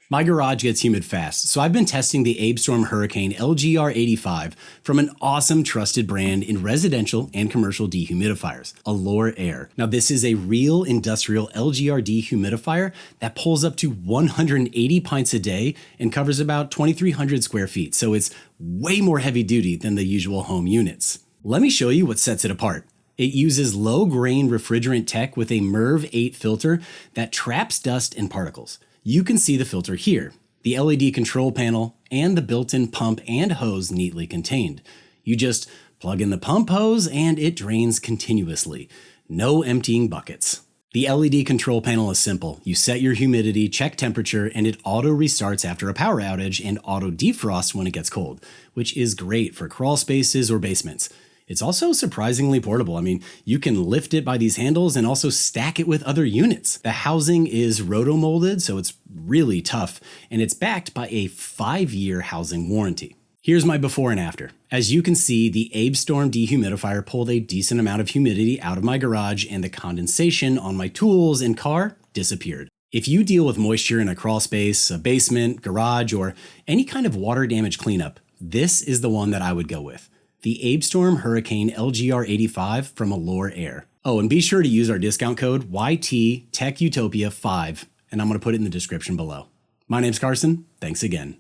My garage gets humid fast, so I've been testing the Abestorm Hurricane LGR85 from an awesome trusted brand in residential and commercial dehumidifiers, Allure Air. Now this is a real industrial LGR dehumidifier that pulls up to 180 pints a day and covers about 2,300 square feet, so it's way more heavy duty than the usual home units. Let me show you what sets it apart. It uses low-grain refrigerant tech with a MERV 8 filter that traps dust and particles. You can see the filter here, the LED control panel, and the built-in pump and hose neatly contained. You just plug in the pump hose and it drains continuously. No emptying buckets. The LED control panel is simple. You set your humidity, check temperature, and it auto restarts after a power outage and auto defrosts when it gets cold, which is great for crawl spaces or basements. It's also surprisingly portable. I mean, you can lift it by these handles and also stack it with other units. The housing is roto-molded, so it's really tough, and it's backed by a 5-year housing warranty. Here's my before and after. As you can see, the Abestorm dehumidifier pulled a decent amount of humidity out of my garage, and the condensation on my tools and car disappeared. If you deal with moisture in a crawl space, a basement, garage, or any kind of water damage cleanup, this is the one that I would go with. The Abestorm Hurricane LGR85 from Allure Air. Oh, and be sure to use our discount code YTTechUtopia5, and I'm going to put it in the description below. My name's Carson. Thanks again.